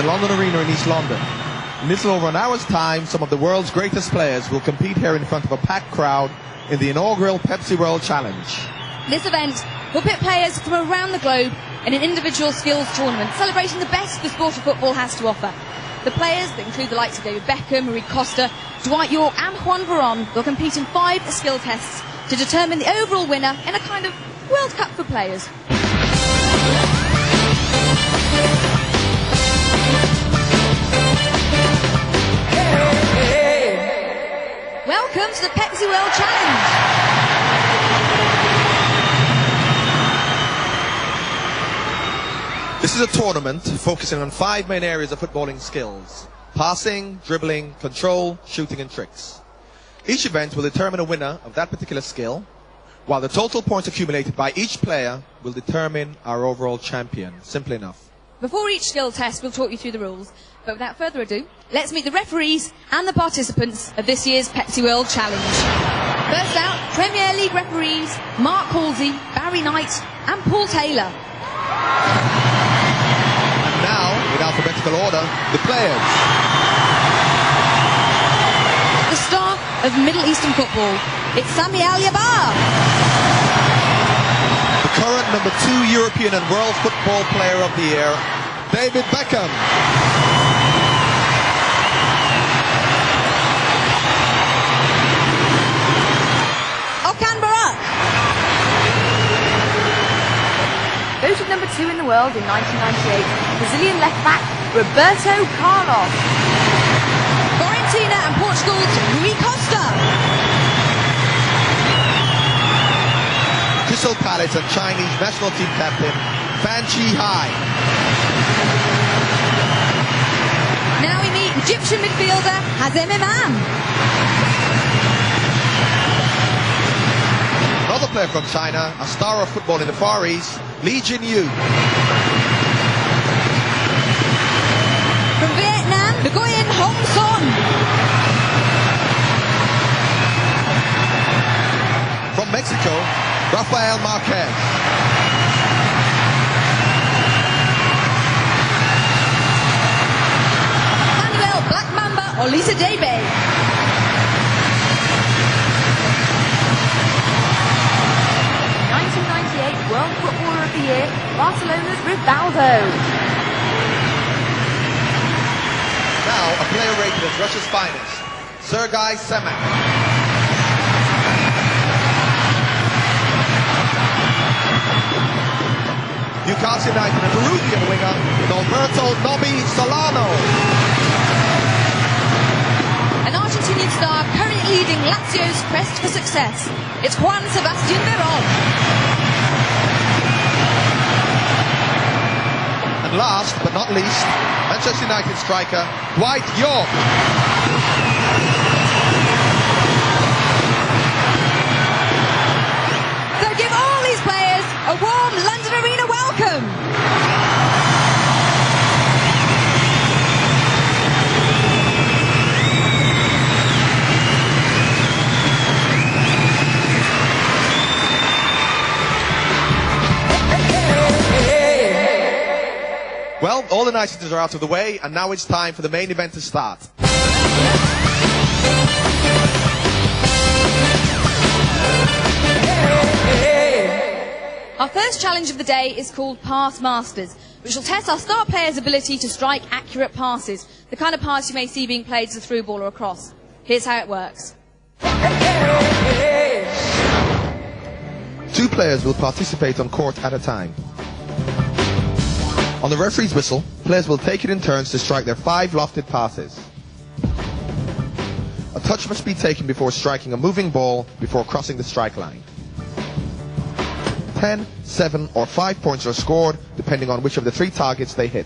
London Arena in East London. In little over an hour's time, some of the world's greatest players will compete here in front of a packed crowd in the inaugural Pepsi World Challenge. This event will pit players from around the globe in an individual skills tournament, celebrating the best the sport of football has to offer. The players, that include the likes of David Beckham, Rui Costa, Dwight York and Juan Varane, will compete in 5 skill tests to determine the overall winner in a kind of World Cup for players. Welcome to the Pepsi World Challenge. This is a tournament focusing on 5 main areas of footballing skills: passing, dribbling, control, shooting and tricks. Each event will determine a winner of that particular skill, while the total points accumulated by each player will determine our overall champion. Simple enough. Before each skill test, we'll talk you through the rules. But without further ado, let's meet the referees and the participants of this year's Pepsi World Challenge. First out, Premier League referees Mark Halsey, Barry Knight and Paul Taylor. And now, in alphabetical order, the players. The star of Middle Eastern football, it's Sami Al-Yabar. The current number 2 European and World Football Player of the Year, David Beckham. Okan Barak. Voted number 2 in the world in 1998, Brazilian left-back Roberto Carlos. Fiorentina and Portugal's Rui Costa. Crystal Palace and Chinese national team captain Fan Chi-hai. Now we meet Egyptian midfielder Hazem Imam. Another player from China, a star of football in the Far East, Lee Jin-yu. From Vietnam, Nguyen Hong Son. From Mexico, Rafael Marquez. Manuel Black Mamba Olisa Debe. World Footballer of the Year, Barcelona's Rivaldo. Now, a player rated as Russia's finest, Sergei Semak. Newcastle United and Peruvian winger, Alberto Nobby Solano. An Argentinian star currently leading Lazio's quest for success. It's Juan Sebastian Veron. And last but not least, Manchester United striker Dwight York. So give all these players a warm London Arena welcome. Well, all the niceties are out of the way, and now it's time for the main event to start. Our first challenge of the day is called Pass Masters, which will test our star players' ability to strike accurate passes, the kind of pass you may see being played as a through ball or a cross. Here's how it works. 2 players will participate on court at a time. On the referee's whistle, players will take it in turns to strike their 5 lofted passes. A touch must be taken before striking a moving ball before crossing the strike line. 10, 7 or 5 points are scored depending on which of the 3 targets they hit.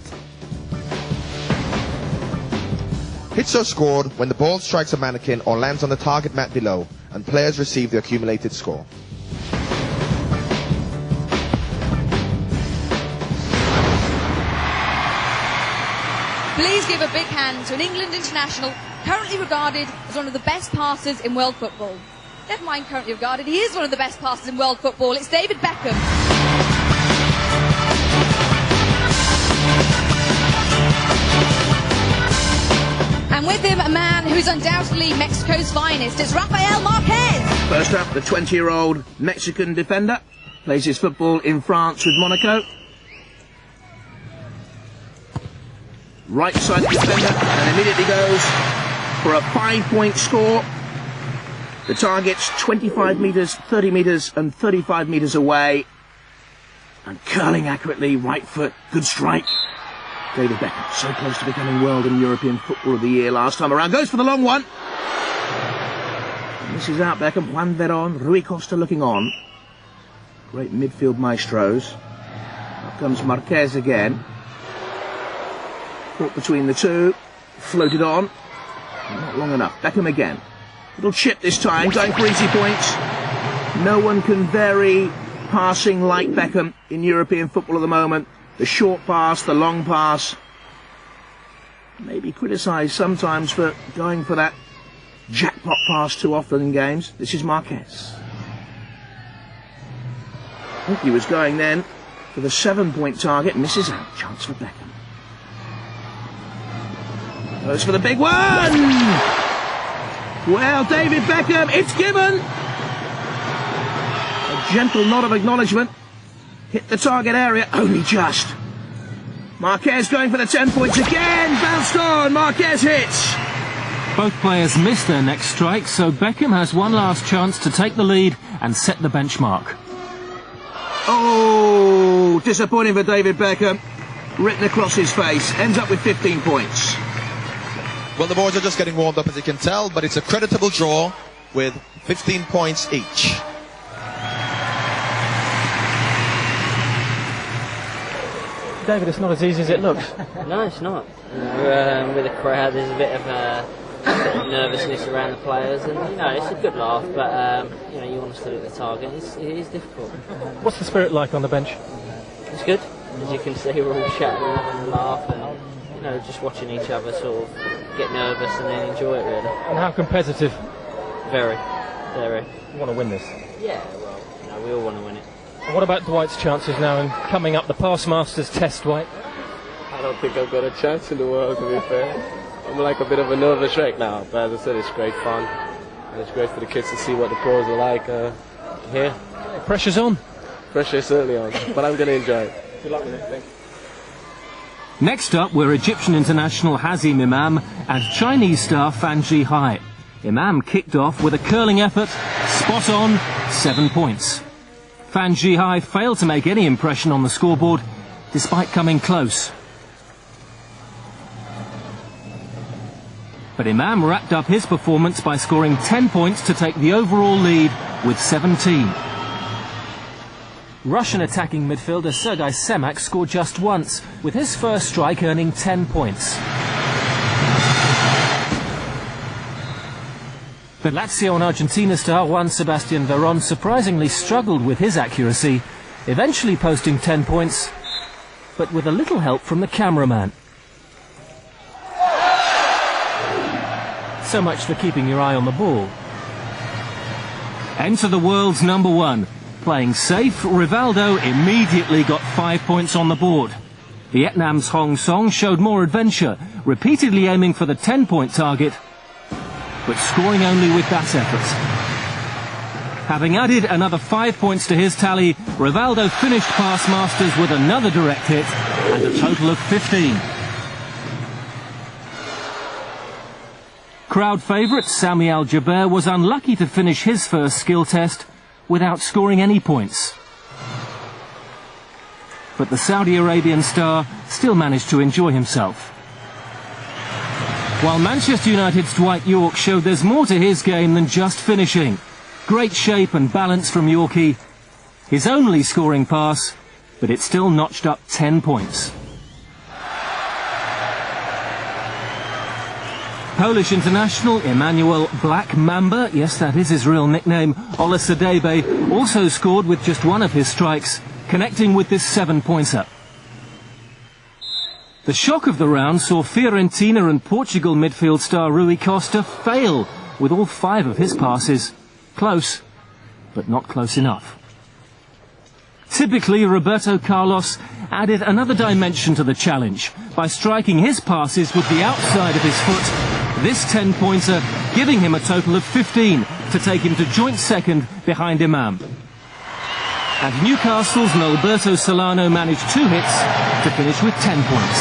Hits are scored when the ball strikes a mannequin or lands on the target mat below, and players receive the accumulated score. Please give a big hand to an England international currently regarded as one of the best passers in world football. Never mind currently regarded, he is one of the best passers in world football. It's David Beckham. And with him, a man who's undoubtedly Mexico's finest. It's Rafael Marquez. First up, the 20-year-old Mexican defender. Plays his football in France with Monaco. Right side defender, and immediately goes for a 5-point score. The target's 25 metres, 30 metres and 35 metres away. And curling accurately, right foot, good strike. David Beckham, so close to becoming World and European Footballer of the Year last time around. Goes for the long one. Misses out Beckham. Juan Verón, Rui Costa looking on. Great midfield maestros. Up comes Marquez again. Caught between the two. Floated on. Not long enough. Beckham again. Little chip this time, going for easy points. No one can vary passing like Beckham in European football at the moment. The short pass, the long pass. Maybe criticised sometimes for going for that jackpot pass too often in games. This is Marquez. I think he was going then for the 7-point target. Misses out. Chance for Beckham. Goes for the big one! Well, David Beckham, it's given! A gentle nod of acknowledgement. Hit the target area, only just. Marquez going for the 10 points again! Bounced on, Marquez hits! Both players missed their next strike, so Beckham has one last chance to take the lead and set the benchmark. Oh, disappointing for David Beckham. Written across his face, ends up with 15 points. Well, the boys are just getting warmed up, as you can tell, but it's a creditable draw with 15 points each. David, it's not as easy as it looks. No, it's not. With the crowd, there's a bit of nervousness around the players, and it's a good laugh. But you want to still hit the target. It is difficult. What's the spirit like on the bench? It's good. As you can see, we're all chatting and having a laugh, and just watching each other sort of get nervous and then enjoy it really. And how competitive? Very, very. You want to win this? Yeah, well, we all want to win it. And what about Dwight's chances now in coming up the Pass Masters test, Dwight? I don't think I've got a chance in the world, to be fair. I'm like a bit of a nervous wreck now, but as I said, it's great fun. And it's great for the kids to see what the pros are like here. Pressure's on. Pressure's certainly on, but I'm going to enjoy it. Good luck with it. Thanks. Next up were Egyptian international Hazim Imam and Chinese star Fan Zhihai. Imam kicked off with a curling effort, spot on, 7 points. Fan Zhihai failed to make any impression on the scoreboard, despite coming close. But Imam wrapped up his performance by scoring 10 points to take the overall lead with 17. Russian attacking midfielder Sergei Semak scored just once, with his first strike earning 10 points. But Lazio and Argentina star Juan Sebastian Verón surprisingly struggled with his accuracy, eventually posting 10 points, but with a little help from the cameraman. So much for keeping your eye on the ball. Enter the world's number one. Playing safe, Rivaldo immediately got 5 points on the board. Vietnam's Hong Song showed more adventure, repeatedly aiming for the 10-point target, but scoring only with that effort. Having added another 5 points to his tally, Rivaldo finished Pass Masters with another direct hit and a total of 15. Crowd favourite Sami Al-Jaber was unlucky to finish his first skill test without scoring any points. But the Saudi Arabian star still managed to enjoy himself. While Manchester United's Dwight Yorke showed there's more to his game than just finishing. Great shape and balance from Yorkie. His only scoring pass, but it still notched up 10 points. Polish international Emmanuel Black Mamba, yes that is his real nickname, Olasadebe, also scored with just one of his strikes, connecting with this 7-pointer. The shock of the round saw Fiorentina and Portugal midfield star Rui Costa fail with all 5 of his passes. Close, but not close enough. Typically, Roberto Carlos added another dimension to the challenge by striking his passes with the outside of his foot This 10-pointer giving him a total of 15 to take him to joint second behind Imam. And Newcastle's Alberto Solano managed 2 hits to finish with 10 points.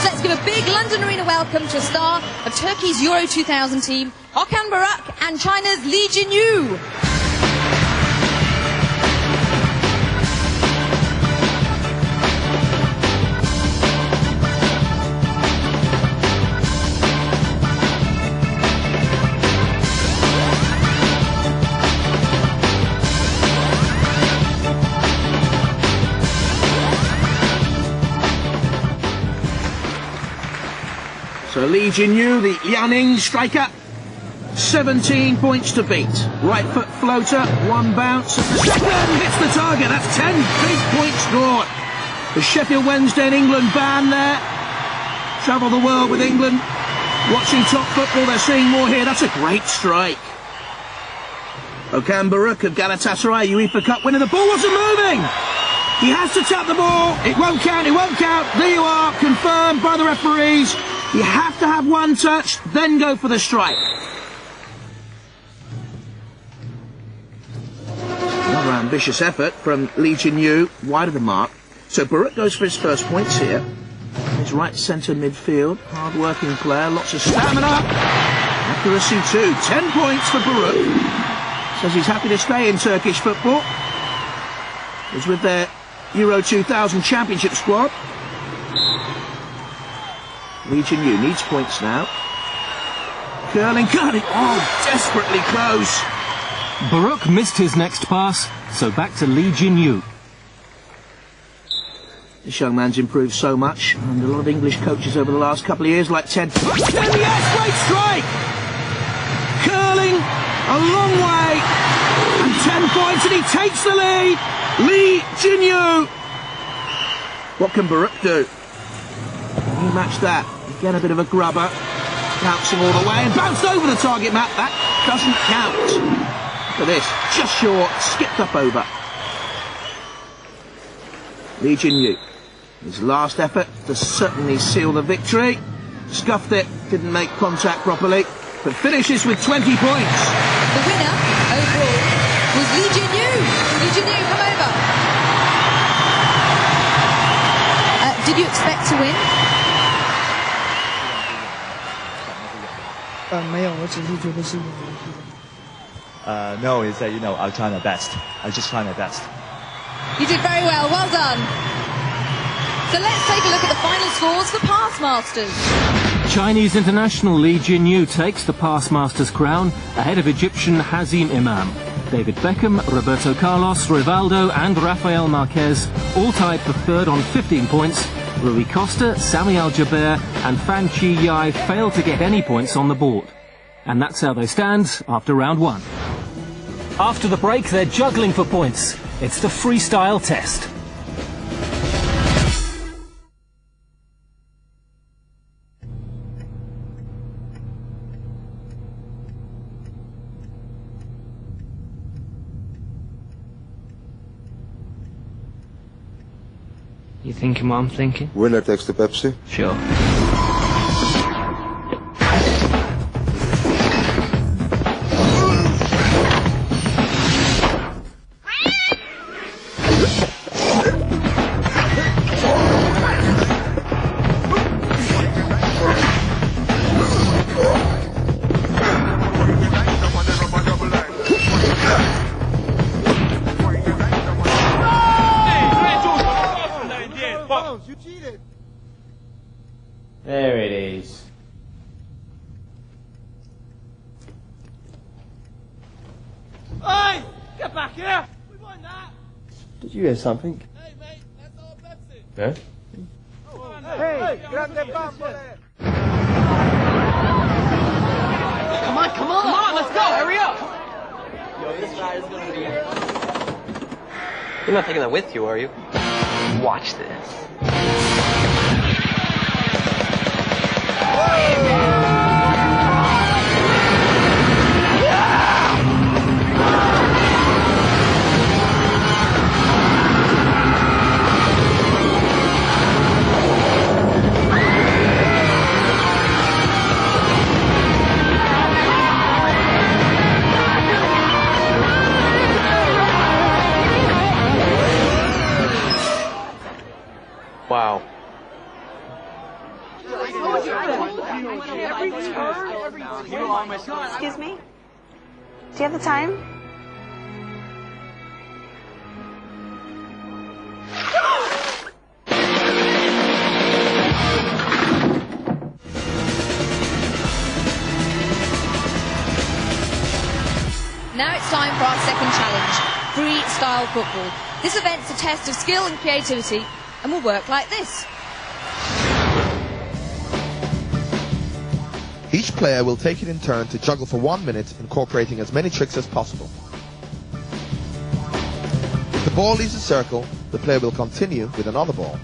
So let's give a big London Arena welcome to a star of Turkey's Euro 2000 team, Okan Buruk, and China's Lee Jin-yu. So Lee Jin-yu, the Liaoning striker, 17 points to beat. Right foot floater, 1 bounce. Second hits the target. That's 10 big points scored. The Sheffield Wednesday and England band there. Travel the world with England. Watching top football, they're seeing more here. That's a great strike. Okan Buruk of Galatasaray, UEFA Cup winner. The ball wasn't moving. He has to tap the ball. It won't count, it won't count. There you are, confirmed by the referees. You have to have 1 touch, then go for the strike. Another ambitious effort from Lee Jin-yu, wide of the mark. So Buruk goes for his first points here. His right centre midfield, hard-working player, lots of stamina. Accuracy too, 10 points for Buruk. Says he's happy to stay in Turkish football. He's with their Euro 2000 Championship squad. Lee Jin-yu needs points now. Curling, oh, desperately close. Buruk missed his next pass, so back to Lee Jin-yu. This young man's improved so much, and a lot of English coaches over the last couple of years, like Ted. Yes, great strike! Curling, a long way, and 10 points, and he takes the lead. Lee Jin-yu. What can Buruk do? He matched that. Again, a bit of a grubber. Bouncing all the way and bounced over the target map. That doesn't count. Look at this. Just short. Skipped up over. Lee Jin-yu. His last effort to certainly seal the victory. Scuffed it. Didn't make contact properly. But finishes with 20 points. The winner, overall, was Lee Jin-yu. Lee Jin-yu, come over. Did you expect to win? No, it's that, I'll try my best. I just try my best. You did very well, well done. So let's take a look at the final scores for Pass Masters. Chinese international Lee Jin-yu takes the Pass Masters crown ahead of Egyptian Hazim Imam. David Beckham, Roberto Carlos, Rivaldo and Rafael Marquez all tied for third on 15 points. Rui Costa, Sami Al-Jaber and Fan Chi Yai failed to get any points on the board. And that's how they stand after round 1. After the break, they're juggling for points. It's the freestyle test. You thinking what I'm thinking? Winner takes the Pepsi. Sure. There it is. Hey! Get back here! We won that! Did you hear something? Hey, mate, that's our Pepsi. Yeah? Hey, grande bambole! Come on, let's go, hurry up! Yo, this guy is gonna be... You're not taking that with you, are you? Watch this. Do you have the time? Now it's time for our second challenge, freestyle football. This event's a test of skill and creativity and will work like this. Each player will take it in turn to juggle for 1 minute, incorporating as many tricks as possible. If the ball leaves the circle, the player will continue with another ball.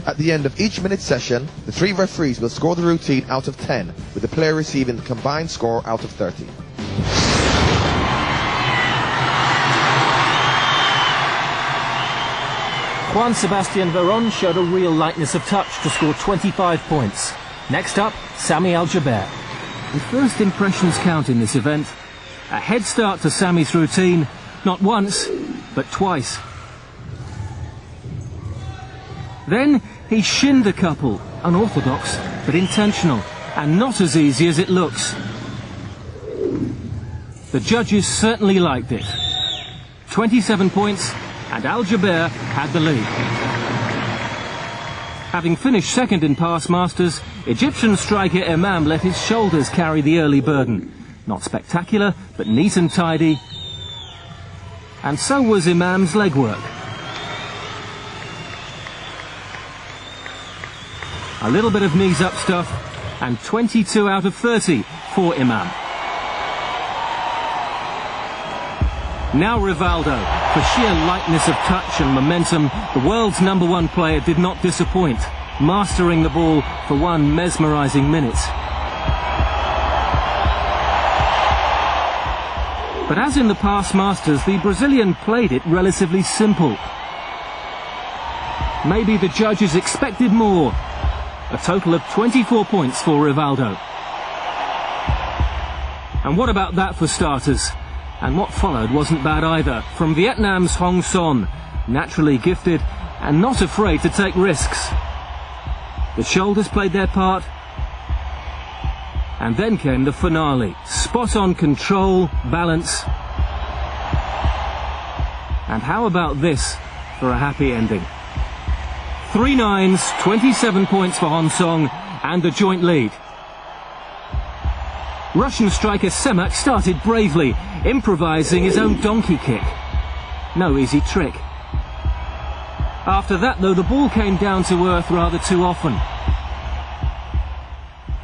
At the end of each minute session, the 3 referees will score the routine out of 10, with the player receiving the combined score out of 30. Juan Sebastian Veron showed a real lightness of touch to score 25 points. Next up, Sami Al-Jaber. The first impressions count in this event. A head start to Sami's routine, not once, but twice. Then he shinned a couple, unorthodox but intentional, and not as easy as it looks. The judges certainly liked it. 27 points, and Al-Jaber had the lead. Having finished second in pass masters, Egyptian striker Imam let his shoulders carry the early burden. Not spectacular, but neat and tidy. And so was Imam's legwork. A little bit of knees up stuff, and 22 out of 30 for Imam. Now Rivaldo. For sheer lightness of touch and momentum, the world's #1 player did not disappoint, mastering the ball for 1 mesmerising minute. But as in the past masters, the Brazilian played it relatively simple. Maybe the judges expected more. A total of 24 points for Rivaldo. And what about that for starters? And what followed wasn't bad either. From Vietnam's Hong Son, naturally gifted and not afraid to take risks. The shoulders played their part. And then came the finale. Spot-on control, balance. And how about this for a happy ending? 3 nines, 27 points for Hong Song, and the joint lead. Russian striker Semak started bravely, improvising his own donkey kick. No easy trick. After that, though, the ball came down to earth rather too often.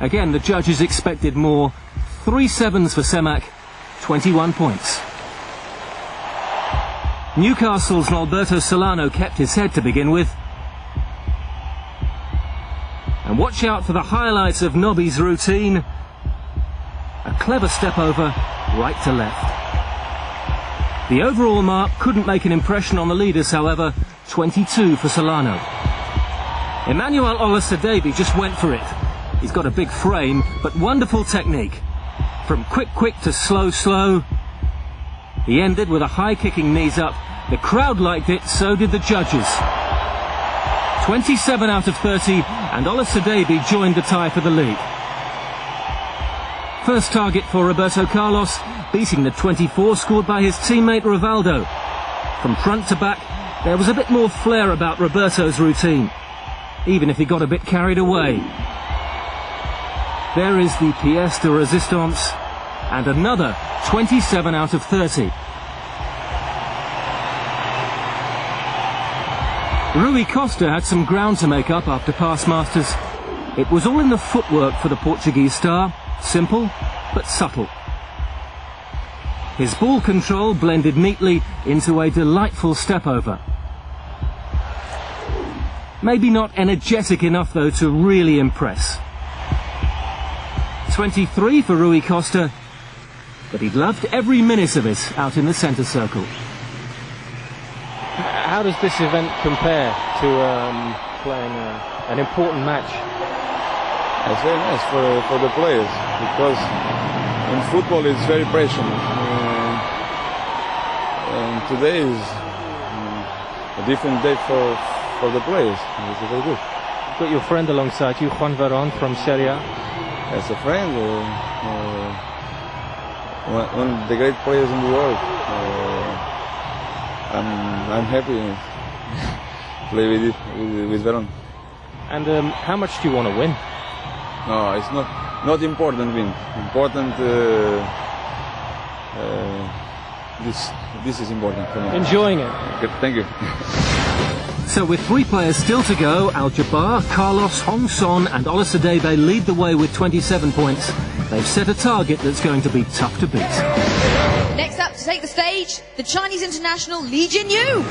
Again, the judges expected more. 3 sevens for Semak, 21 points. Newcastle's Alberto Solano kept his head to begin with. And watch out for the highlights of Nobby's routine. A clever step over, right to left. The overall mark couldn't make an impression on the leaders, however. 22 for Solano. Emmanuel Olasadebi just went for it. He's got a big frame, but wonderful technique. From quick to slow. He ended with a high kicking knees up. The crowd liked it, so did the judges. 27 out of 30, and Olasadebi joined the tie for the lead. First target for Roberto Carlos, beating the 24 scored by his teammate Rivaldo. From front to back, there was a bit more flair about Roberto's routine, even if he got a bit carried away. There is the pièce de résistance, and another 27 out of 30. Rui Costa had some ground to make up after pass masters. It was all in the footwork for the Portuguese star, simple but subtle. His ball control blended neatly into a delightful step over. Maybe not energetic enough though to really impress. 23 for Rui Costa, but he loved every minute of it out in the centre circle. How does this event compare to playing an important match? It's very nice for the players, because in football it's very pressure. And today is a different day for the players. It's very good. You've got your friend alongside you, Juan Veron from Serie A. As a friend, one of the great players in the world. I'm happy to play with Veron. And how much do you want to win? No, it's not important win. Important. This is important for me. Enjoying it. Good, thank you. So with 3 players still to go, Al-Jabbar, Carlos, Hong Son and Olusadebe lead the way with 27 points. They've set a target that's going to be tough to beat. Next up to take the stage, the Chinese international Li Jinyu.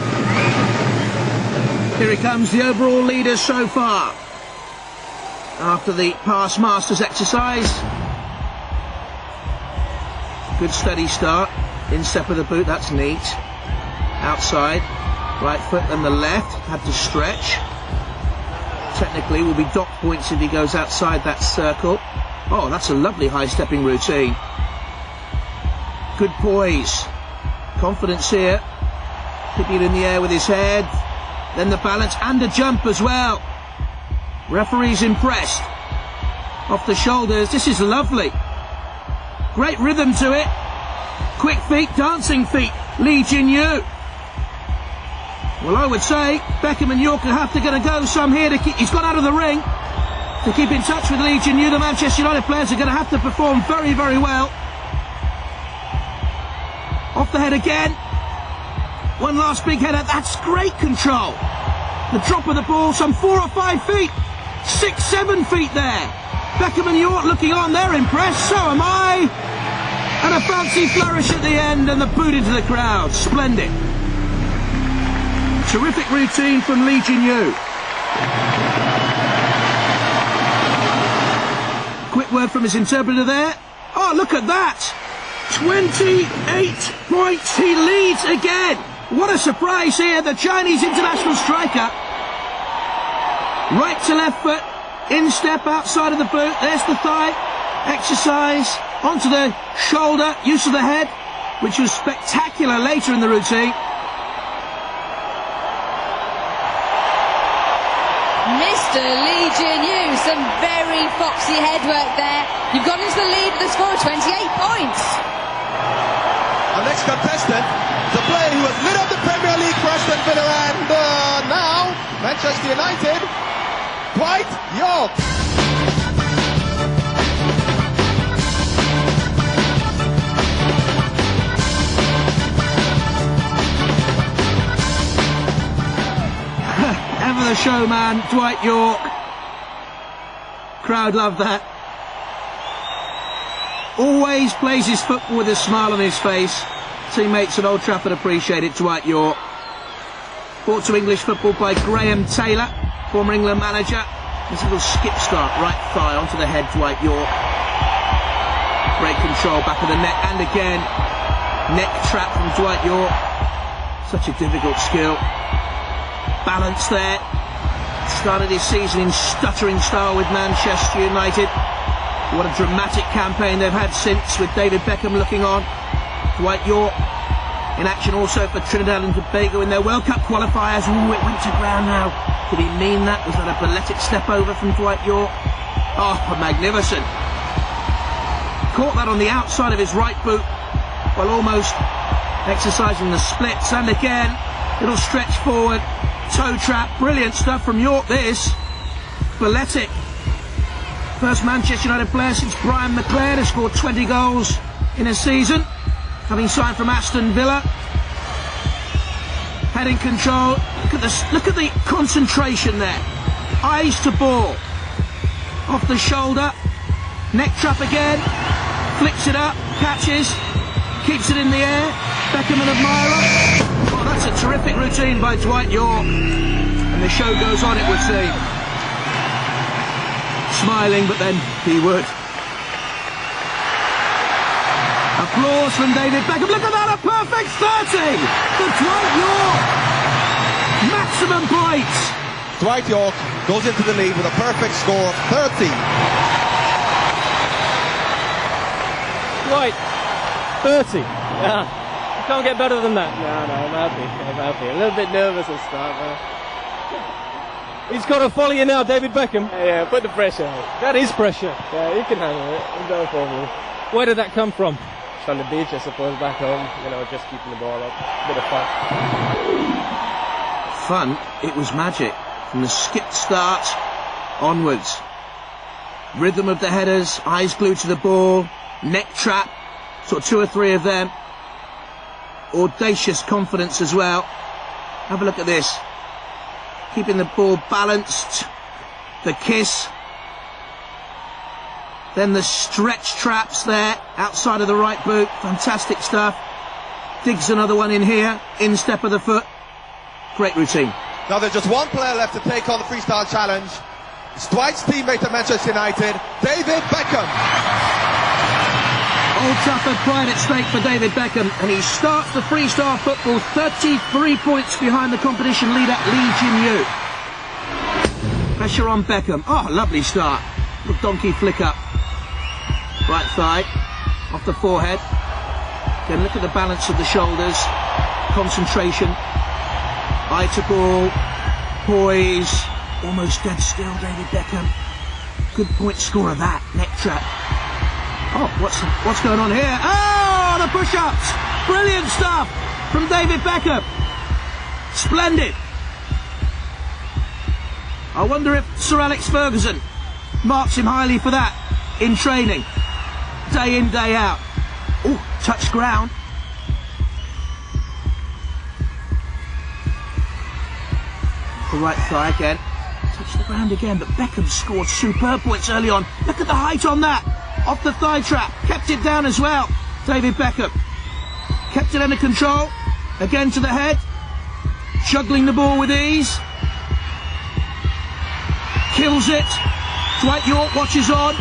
Here he comes, the overall leader so far. After the pass masters exercise. Good steady start. Instep with the boot, that's neat. Outside. Right foot and the left, had to stretch. Technically will be docked points if he goes outside that circle. Oh, that's a lovely high stepping routine. Good poise. Confidence here. Keeping it in the air with his head. Then the balance and a jump as well. Referee's impressed. Off the shoulders, this is lovely. Great rhythm to it. Quick feet, dancing feet. Li Jinyu. Well, I would say Beckham and York are have to get a go some here to keep. He's gone out of the ring to keep in touch with Li Jinyu. The Manchester United players are going to have to perform very, very well. Off the head again. One last big header. That's great control. The drop of the ball, some 4 or 5 feet, 6, 7 feet there. Beckham and York looking on. They're impressed. So am I. And a fancy flourish at the end, and the boot into the crowd. Splendid. Terrific routine from Li Jinyu. Quick word from his interpreter there. Oh, look at that. 28 points. He leads again. What a surprise here. The Chinese international striker. Right to left foot. Instep outside of the boot. There's the thigh. Exercise. Onto the shoulder. Use of the head, which was spectacular later in the routine. Mr. Li Jinyu, some very foxy headwork there. You've gone into the lead with a score of 28 points. Our next contestant, the player who has lit up the Premier League for Aston Villa and now Manchester United, Dwight York. Ever the showman, Dwight York. Crowd love that. Always plays his football with a smile on his face. Teammates at Old Trafford appreciate it, Dwight York. Brought to English football by Graham Taylor, former England manager. This little skip start, right thigh onto the head, Dwight York. Great control, back of the neck, and again. Neck trap from Dwight York. Such a difficult skill. Balance there. Started his season in stuttering style with Manchester United. What a dramatic campaign they've had since, with David Beckham looking on. Dwight York in action also for Trinidad and Tobago in their World Cup qualifiers. Ooh, it went to ground now. Did he mean that? Was that a balletic step over from Dwight York? Oh, magnificent. Caught that on the outside of his right boot while almost exercising the splits. And again, little stretch forward. Toe trap, brilliant stuff from York this. Balletic. First Manchester United player since Brian McLaren has scored 20 goals in a season, having signed from Aston Villa. Heading control, look at the concentration there. Eyes to ball. Off the shoulder, neck trap again, flicks it up, catches, keeps it in the air. Beckham and admirer. Oh, that's a terrific routine by Dwight York. And the show goes on, it would seem. Smiling, but then he would. Applause from David Beckham. Look at that, a perfect 30 for Dwight York. Maximum points. Dwight York goes into the lead with a perfect score of 30. Dwight, 30. Yeah. Can't get better than that. No, I'm happy. A little bit nervous at start, but he's got to follow you now, David Beckham. Yeah, put the pressure on. That is pressure. Yeah, you can handle it. No problem. Where did that come from? matched on the beach, I suppose, back home. You know, just keeping the ball up. Bit of fun. Fun? It was magic. From the skip start onwards. Rhythm of the headers, eyes glued to the ball, neck trap, sort of 2 or 3 of them. Audacious confidence as well. Have a look at this. Keeping the ball balanced. The kiss. Then the stretch traps there, outside of the right boot. Fantastic stuff. Digs another one in here, instep of the foot. Great routine. Now there's just one player left to take on the freestyle challenge. It's Dwight's teammate at Manchester United, David Beckham. Old Trafford pride at stake for David Beckham, and he starts the freestyle football 33 points behind the competition leader Lee Jin-Yu. Pressure on Beckham. Oh, lovely start. Little donkey flick up. Right thigh, off the forehead. Then look at the balance of the shoulders. Concentration. Eye to ball. Poise. Almost dead still, David Beckham. Good point score of that. Neck trap. Oh, what's going on here? Oh, the push-ups! Brilliant stuff from David Beckham. Splendid. I wonder if Sir Alex Ferguson marks him highly for that in training. Day in, day out. Oh, touch ground. The right thigh again. Touch the ground again, but Beckham scored superb points early on. Look at the height on that. Off the thigh trap. Kept it down as well. David Beckham. Kept it under control. Again to the head. Juggling the ball with ease. Kills it. Dwight Yorke watches on.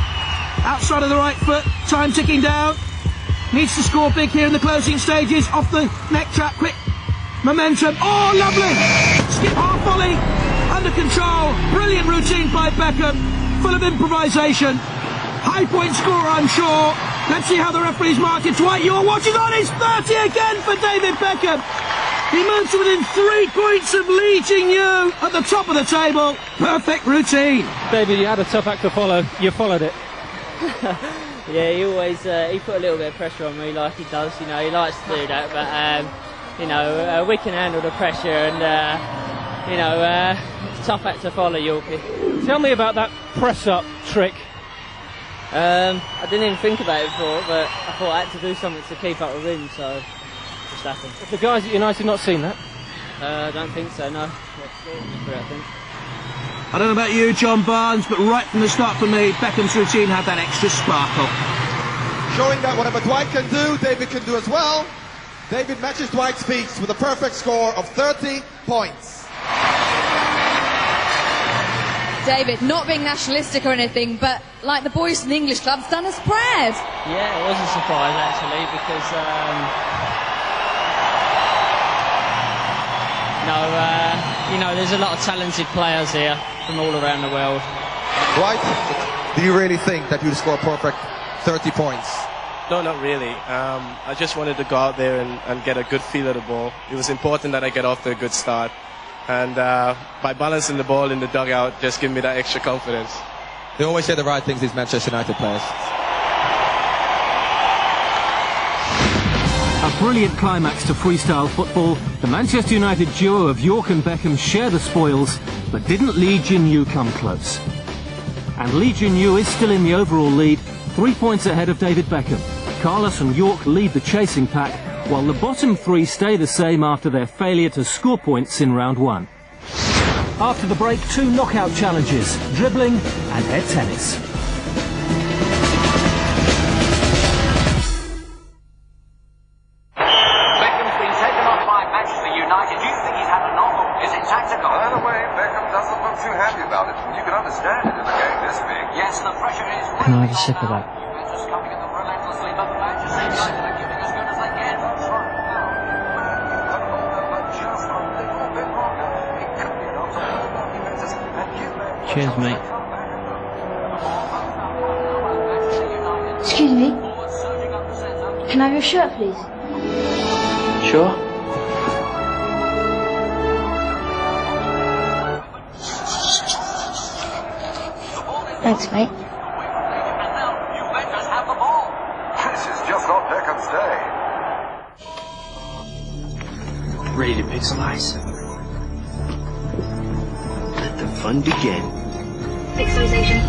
Outside of the right foot. Time ticking down. Needs to score big here in the closing stages. Off the neck trap. Quick momentum. Oh, lovely. Skip half volley. Under control. Brilliant routine by Beckham. Full of improvisation. High point scorer, I'm sure. Let's see how the referees mark it. Dwight Yorke watches on. It's 30 again for David Beckham. He moves to within 3 points of Lee Jin-Yu at the top of the table. Perfect routine. David, you had a tough act to follow. You followed it. Yeah, he always he put a little bit of pressure on me, like he does. You know, he likes to do that, but you know, we can handle the pressure, and you know, tough act to follow, Yorkie. Tell me about that press-up trick. I didn't even think about it before, but I thought I had to do something to keep up with him, so it just happened. Have the guys at United not seen that? I don't think so, no. I don't know about you, John Barnes, but right from the start for me, Beckham's routine had that extra sparkle. Showing that whatever Dwight can do, David can do as well. David matches Dwight's feats with a perfect score of 30 points. David, not being nationalistic or anything, but like the boys from the English club's done us proud. Yeah, it was a surprise actually, because you know, there's a lot of talented players here from all around the world. Dwight, do you really think that you'd score a perfect 30 points? No, not really. I just wanted to go out there and get a good feel of the ball. It was important that I get off to a good start. And by balancing the ball in the dugout, just give me that extra confidence. They always say the right things, these Manchester United players. A brilliant climax to freestyle football. The Manchester United duo of Yorke and Beckham share the spoils, but didn't Lee Jin-Yu come close? And Lee Jin-Yu is still in the overall lead, 3 points ahead of David Beckham. Carlos and Yorke lead the chasing pack, while the bottom 3 stay the same after their failure to score points in round 1. After the break, 2 knockout challenges, dribbling and head tennis. Beckham's been taken off by Manchester United. Do you think he's had a knock, or is it tactical? By the way, Beckham doesn't look too happy about it. You can understand it in a game this big. Yes, the pressure is really Can I have a sip of that? Juventus coming at them relentlessly, but the Manchester United are giving as good as they get. Cheers, mate. Excuse me. Can I have your shirt, please? Sure. Thanks, mate. This is just not Beckham Veterans Day. Ready to pick some ice? Let the fun begin. Pixelization.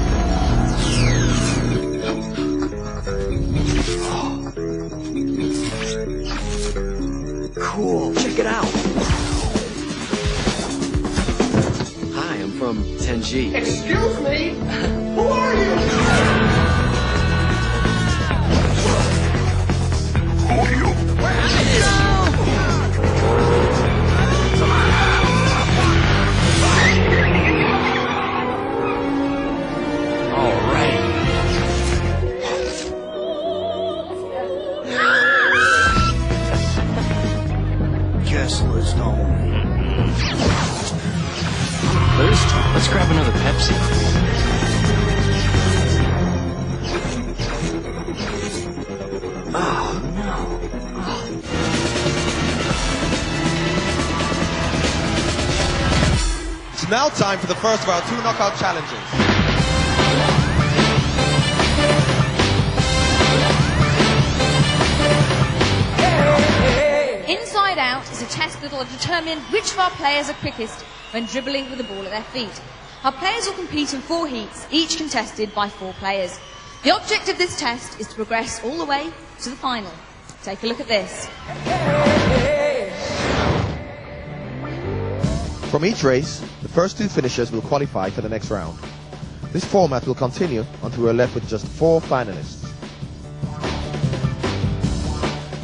Cool, check it out. Hi, I'm from 10G. Excuse me? Who are you? First, let's grab another Pepsi. Oh, no. It's now time for the first of our 2 knockout challenges. Inside Out is a test that will determine which of our players are quickest when dribbling with the ball at their feet. Our players will compete in 4 heats, each contested by 4 players. The object of this test is to progress all the way to the final. Take a look at this. From each race, the first 2 finishers will qualify for the next round. This format will continue until we're left with just 4 finalists.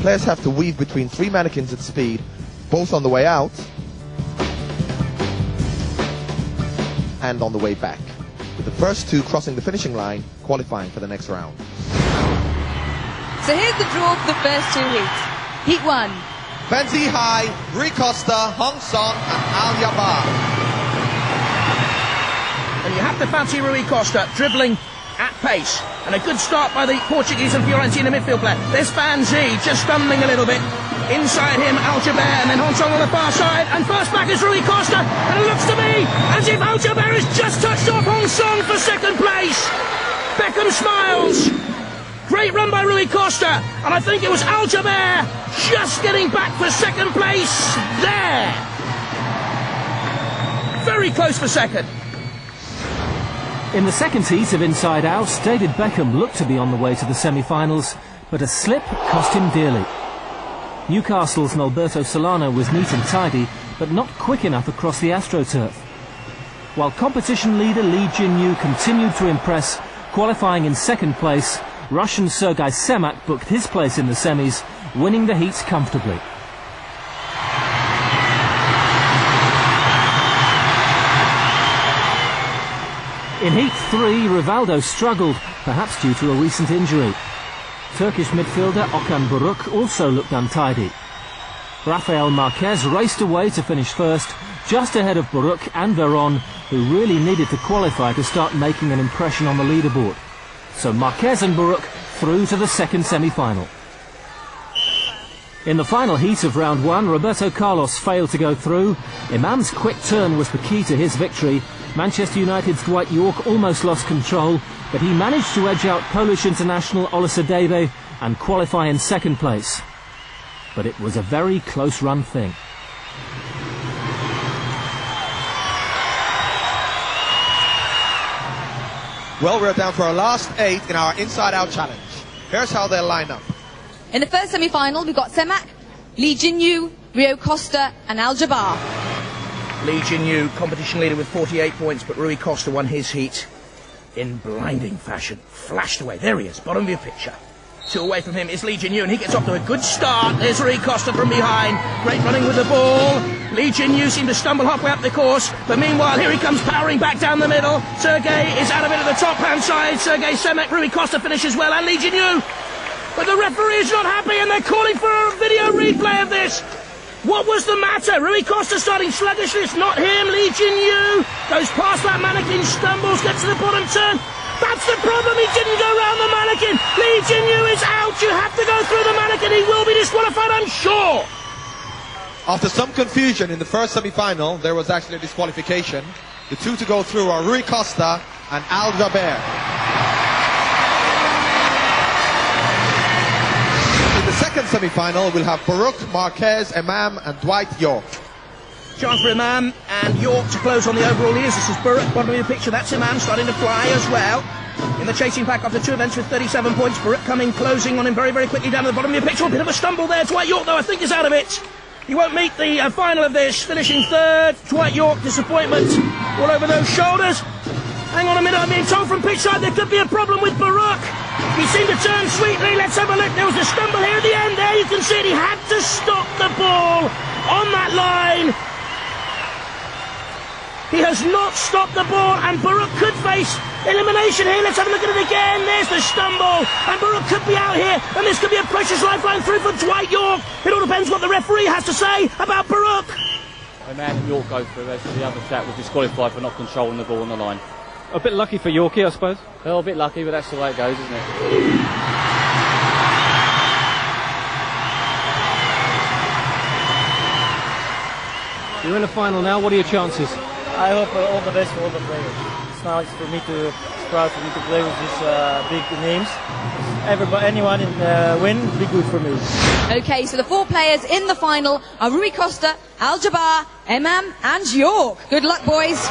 Players have to weave between 3 mannequins at speed, both on the way out and on the way back, with the first 2 crossing the finishing line, qualifying for the next round. So here's the draw for the first 2 heats. Heat 1. Benzi Hai, Rui Costa, Hong Song and Al Yabar. And you have to fancy Rui Costa dribbling at pace. And a good start by the Portuguese and Fiorentina midfield player. There's Benzi just stumbling a little bit. Inside him, Al-Jaber, and then Hong Song on the far side. And first back is Rui Costa. And it looks to me as if Al-Jaber has just touched off Hong Song for second place. Beckham smiles. Great run by Rui Costa. And I think it was Al-Jaber just getting back for second place there. Very close for second. In the second heat of Inside Out, David Beckham looked to be on the way to the semi-finals, but a slip cost him dearly. Newcastle's Alberto Solano was neat and tidy, but not quick enough across the AstroTurf. While competition leader Lee Jin-Yu continued to impress, qualifying in second place, Russian Sergei Semak booked his place in the semis, winning the heats comfortably. In Heat 3, Rivaldo struggled, perhaps due to a recent injury. Turkish midfielder Okan Buruk also looked untidy. Rafael Marquez raced away to finish first, just ahead of Buruk and Veron, who really needed to qualify to start making an impression on the leaderboard. So Marquez and Buruk through to the second semi-final. In the final heat of round 1, Roberto Carlos failed to go through. Imam's quick turn was the key to his victory. Manchester United's Dwight Yorke almost lost control, but he managed to edge out Polish international Olusadebe and qualify in second place. But it was a very close-run thing. Well, we're down to our last 8 in our Inside-Out challenge. Here's how they'll line up. In the first semi-final, we've got Semak, Lee Jin-Yu, Rio Costa and Al-Jaber. Lee Jin-Yu, competition leader with 48 points, but Rui Costa won his heat in blinding fashion. Flashed away. There he is, bottom of your picture. 2 away from him is Lee Jin-Yu, and he gets off to a good start. There's Rui Costa from behind. Great running with the ball. Lee Jin-Yu seemed to stumble halfway up the course, but meanwhile, here he comes powering back down the middle. Sergei is out of it at the top-hand side. Sergei Semak, Rui Costa finishes well, and Lee Jin-Yu. But the referee is not happy, and they're calling for a video replay of this. What was the matter? Rui Costa starting sluggishly, it's not him. Lee Jin-Yu goes past that mannequin, stumbles, gets to the bottom turn. That's the problem, he didn't go round the mannequin. Lee Jin-Yu is out, you have to go through the mannequin, he will be disqualified, I'm sure. After some confusion in the first semi-final, there was actually a disqualification. The 2 to go through are Rui Costa and Al-Jaber. In the second semi-final, we'll have Baruch, Marquez, Imam and Dwight York. Chance for Imam and York to close on the overall leaders. This is Baruch, bottom of the picture. That's Imam starting to fly as well. In the chasing pack after 2 events with 37 points. Baruch coming, closing on him very, very quickly down to the bottom of the picture. A bit of a stumble there. Dwight York, though, I think is out of it. He won't meet the final of this, finishing third. Dwight York, disappointment all over those shoulders. Hang on a minute, I'm being told from pitch side there could be a problem with Baruch. He seemed to turn sweetly. Let's have a look. There was a stumble here at the end. There you can see it. He had to stop the ball on that line. He has not stopped the ball, and Baruch could face elimination here. Let's have a look at it again. There's the stumble, and Baruch could be out here, and this could be a precious lifeline through for Dwight York. It all depends what the referee has to say about Baruch. A man in York goes through, as the other chap was disqualified for not controlling the ball on the line. A bit lucky for Yorkie, I suppose. Well, a bit lucky, but that's the way it goes, isn't it? You're in the final now. What are your chances? I hope all the best for all the players. It's nice for me to proud for me to play with these big names. Everybody, anyone in win, be good for me. Okay, so the 4 players in the final are Rui Costa, Al-Jabbar, Imam and York. Good luck, boys.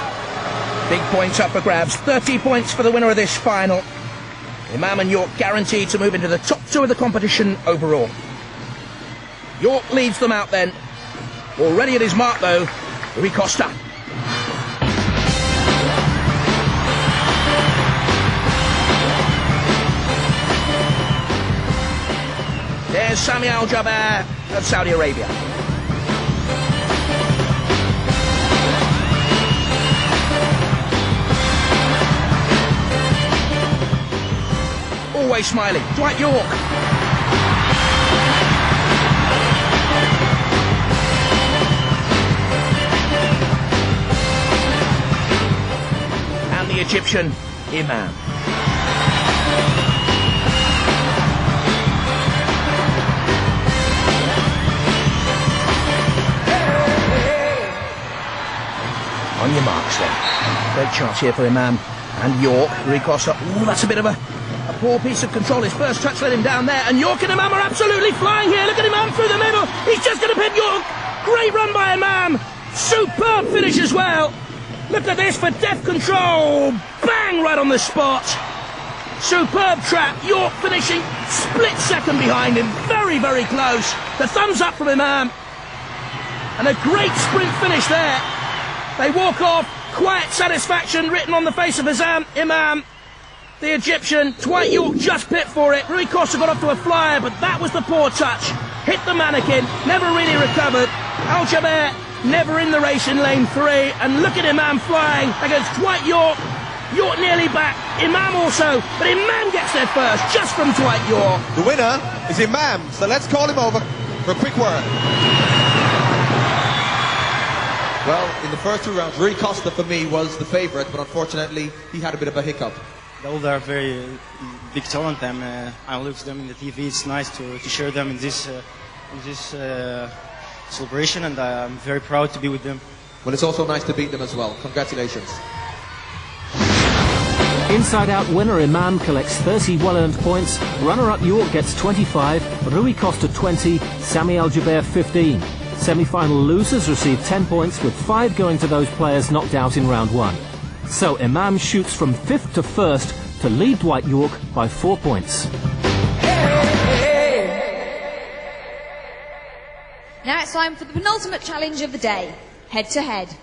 Big points up for grabs. 30 points for the winner of this final. Imam and York guaranteed to move into the top 2 of the competition overall. York leads them out then. Already at his mark though, Rui Costa. There's Sami Al-Jabbar of Saudi Arabia. Always smiling, Dwight York. And the Egyptian, Imam. On your marks then. Great chance here for Imam and York. Rui Costa. Ooh, that's a bit of a poor piece of control. His first touch let him down there. And York and Imam are absolutely flying here. Look at Imam through the middle. He's just going to pin York. Great run by Imam. Superb finish as well. Look at this for deft control. Bang, right on the spot. Superb trap. York finishing split second behind him. Very, very close. The thumbs up from Imam. And a great sprint finish there. They walk off, quiet satisfaction written on the face of Imam. The Egyptian, Dwight York just pipped for it. Rui Costa got off to a flyer, but that was the poor touch. Hit the mannequin, never really recovered. Al-Jabbar never in the race in lane 3. And look at Imam flying against Dwight York. York nearly back, Imam also, but Imam gets there first, just from Dwight York. The winner is Imam, so let's call him over for a quick word. Well, in the first 2 rounds, Rui Costa for me was the favourite, but unfortunately he had a bit of a hiccup. All are very big talent, and I look at them in the TV. It's nice to share them in this celebration, and I'm very proud to be with them. Well, it's also nice to beat them as well. Congratulations. Inside-out winner Imam collects 30 well-earned points. Runner-up York gets 25, Rui Costa 20, Sami Al-Jabbar 15. Semi-final losers receive 10 points, with 5 going to those players knocked out in round 1. So Imam shoots from 5th to 1st to lead Dwight York by 4 points. Now it's time for the penultimate challenge of the day, head-to-head.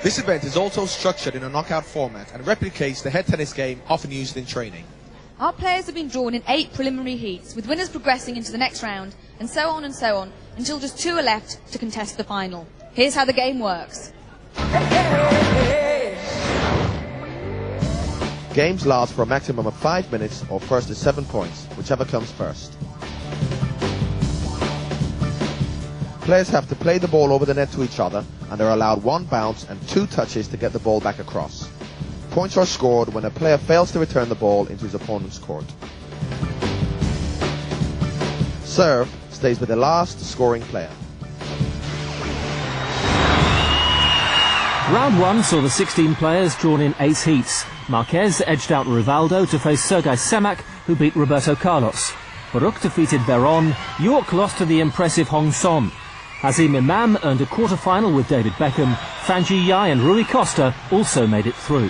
This event is also structured in a knockout format and replicates the head tennis game often used in training. Our players have been drawn in 8 preliminary heats, with winners progressing into the next round, and so on, until just 2 are left to contest the final. Here's how the game works. Games last for a maximum of 5 minutes or first to 7 points, whichever comes first. Players have to play the ball over the net to each other, and they're allowed 1 bounce and 2 touches to get the ball back across. Points are scored when a player fails to return the ball into his opponent's court. Serve stays with the last scoring player. Round 1 saw the 16 players drawn in 8 heats. Marquez edged out Rivaldo to face Sergei Semak, who beat Roberto Carlos. Baruch defeated Veron. York lost to the impressive Hong Son. Hazim Imam earned a quarter-final with David Beckham. Fanji Yai and Rui Costa also made it through.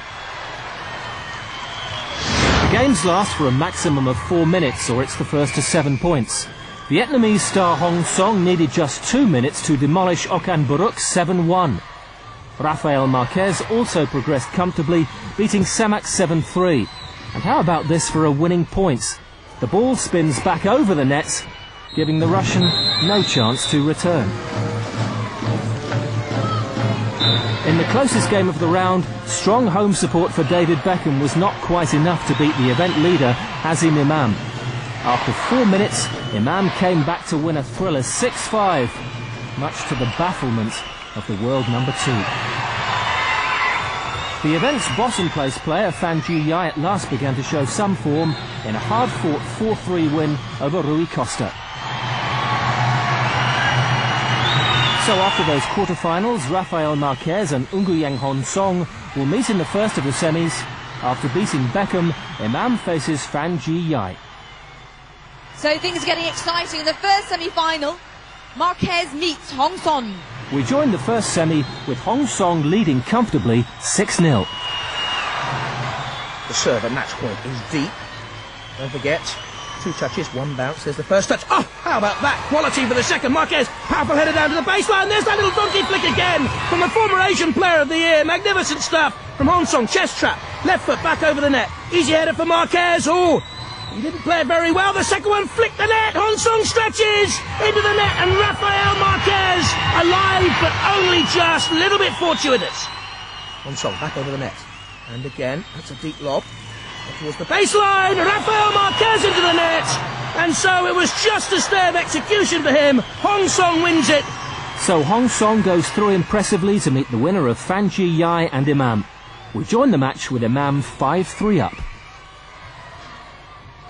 The games last for a maximum of 4 minutes, or it's the first to 7 points. Vietnamese star Hong Song needed just 2 minutes to demolish Okan Baruch 7-1. Rafael Marquez also progressed comfortably, beating Semak 7-3. And how about this for a winning points? The ball spins back over the nets, giving the Russian no chance to return. In the closest game of the round, strong home support for David Beckham was not quite enough to beat the event leader, Hazim Imam. After 4 minutes, Imam came back to win a thriller 6-5, much to the bafflement of the world number 2. The event's bottom-place player, Fanji Yai, at last began to show some form in a hard-fought 4-3 win over Rui Costa. So after those quarter-finals, Rafael Marquez and Nguyeng Hon Song will meet in the first of the semis. After beating Beckham, Imam faces Fanji Yai. So things are getting exciting in the first semi-final. Marquez meets Hong Son. We joined the first semi with Hong Song leading comfortably 6-0. The serve at match point is deep. Don't forget, 2 touches, 1 bounce. There's the first touch. Oh, how about that? Quality for the second. Marquez, powerful header down to the baseline. There's that little donkey flick again from the former Asian Player of the Year. Magnificent stuff from Hong Song. Chest trap, left foot back over the net. Easy header for Marquez. Oh, he didn't play it very well. The second one flicked the net. Hong Song stretches into the net, and Rafael Marquez alive, but only just a little bit fortuitous. Hong Song back over the net, and again that's a deep lob towards the baseline. Rafael Marquez into the net, and so it was just a stay of execution for him. Hong Song wins it. So Hong Song goes through impressively to meet the winner of Fanji Yai and Imam. We join the match with Imam 5-3 up.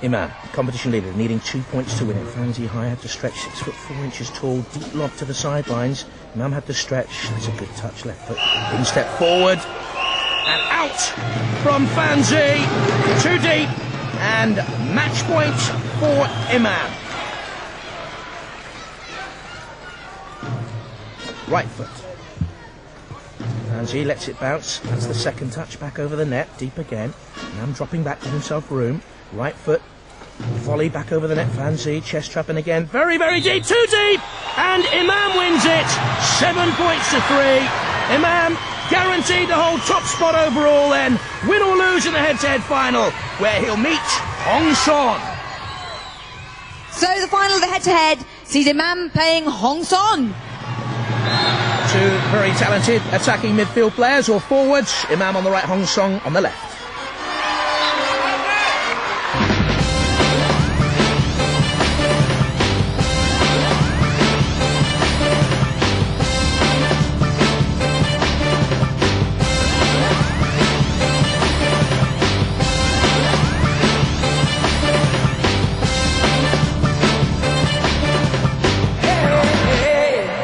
Imam, competition leader, needing 2 points to win it. Fanji Yai had to stretch, 6'4" tall, deep lob to the sidelines. Imam had to stretch. That's a good touch, left foot. In step forward. And out from Fanji. Too deep. And match point for Imam. Right foot. Fanji lets it bounce. That's the second touch back over the net. Deep again. Imam dropping back to himself room. Right foot. Volley back over the net. Fanji chest trapping again. Very, very deep. Too deep. And Imam wins it. 7 points to 3. Imam guaranteed to hold top spot overall then. Win or lose in the head-to-head final, where he'll meet Hong Son. So the final of the head-to-head sees Imam playing Hong Son. 2 very talented attacking midfield players or forwards. Imam on the right, Hong Song on the left.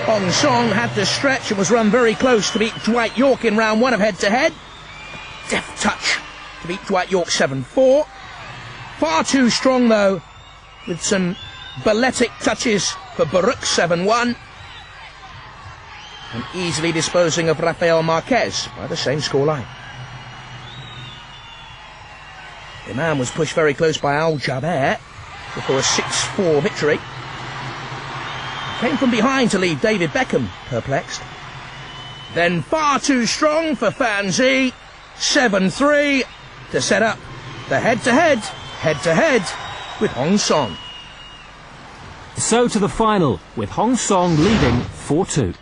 Hong Song had to stretch and was run very close to beat Dwight York in round 1 of head-to-head. Deft touch to beat Dwight York 7-4. Far too strong though, with some balletic touches for Baruch 7-1. And easily disposing of Rafael Marquez by the same scoreline. Imam was pushed very close by Al Jaber before a 6-4 victory. Came from behind to leave David Beckham perplexed. Then far too strong for Fanji. 7-3 to set up the head-to-head with Hong Song. So to the final, with Hong Song leading 4-2.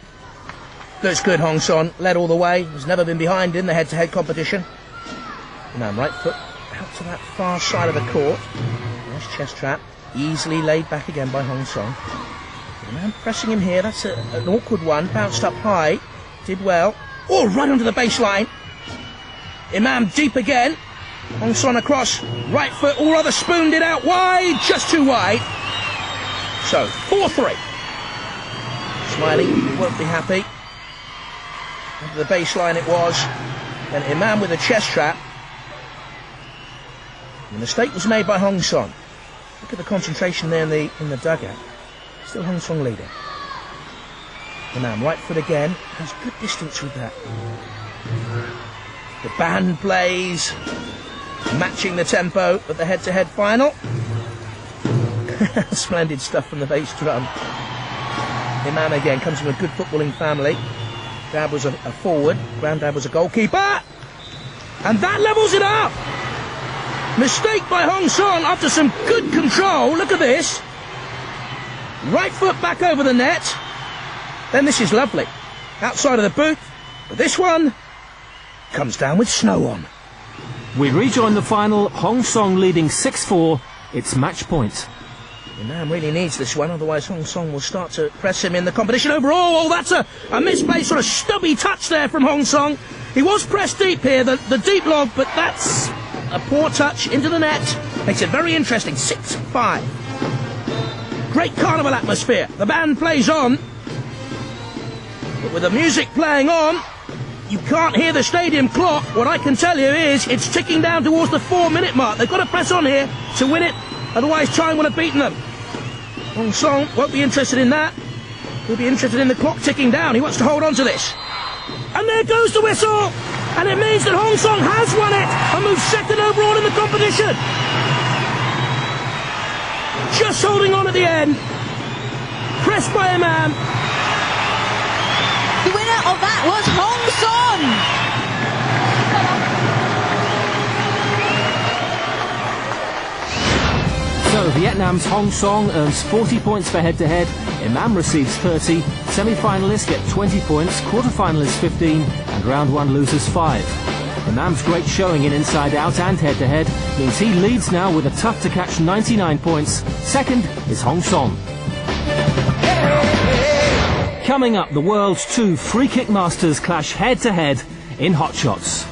Looks good, Hong Song. Led all the way. Has never been behind in the head-to-head competition. Imam right foot out to that far side of the court. Nice chest trap. Easily laid back again by Hong Song. Imam pressing him here. That's an awkward one. Bounced up high. Did well. Oh, right onto the baseline. Imam deep again. Hong Song across. Right foot. All rather spooned it out wide. Just too wide. So, 4-3. Smiling. Won't be happy. Into the baseline it was. And Imam with a chest trap. The mistake was made by Hong Song. Look at the concentration there in the dugout. Still Hong Song leading. Imam, right foot again. Has good distance with that. The band plays. Matching the tempo of the head-to-head final. Splendid stuff from the bass drum. Imam again comes from a good footballing family. Dad was a forward. Granddad was a goalkeeper. And that levels it up. Mistake by Hong Song after some good control. Look at this. Right foot back over the net. Then this is lovely. Outside of the boot. But this one comes down with snow on. We rejoin the final. Hong Song leading 6-4. It's match point. Imam really needs this one, otherwise Hong Song will start to press him in the competition overall. Oh, that's a misplaced sort of stubby touch there from Hong Song. He was pressed deep here, the deep log, but that's a poor touch into the net. Makes it very interesting. 6-5. Great carnival atmosphere. The band plays on. But with the music playing on, you can't hear the stadium clock. What I can tell you is it's ticking down towards the 4-minute mark. They've got to press on here to win it. Otherwise, China will have beaten them. Hong Song won't be interested in that. He'll be interested in the clock ticking down. He wants to hold on to this. And there goes the whistle. And it means that Hong Song has won it and moves second overall in the competition. Just holding on at the end. Pressed by Imam. The winner of that was Hong Song. So Vietnam's Hong Song earns 40 points for head-to-head, Imam receives 30, semi-finalists get 20 points, quarter-finalists 15, and round one losers 5. Imam's great showing in inside-out and head-to-head means he leads now with a tough-to-catch 99 points. Second is Hong Song. Coming up, the world's two free-kick masters clash head-to-head in Hot Shots.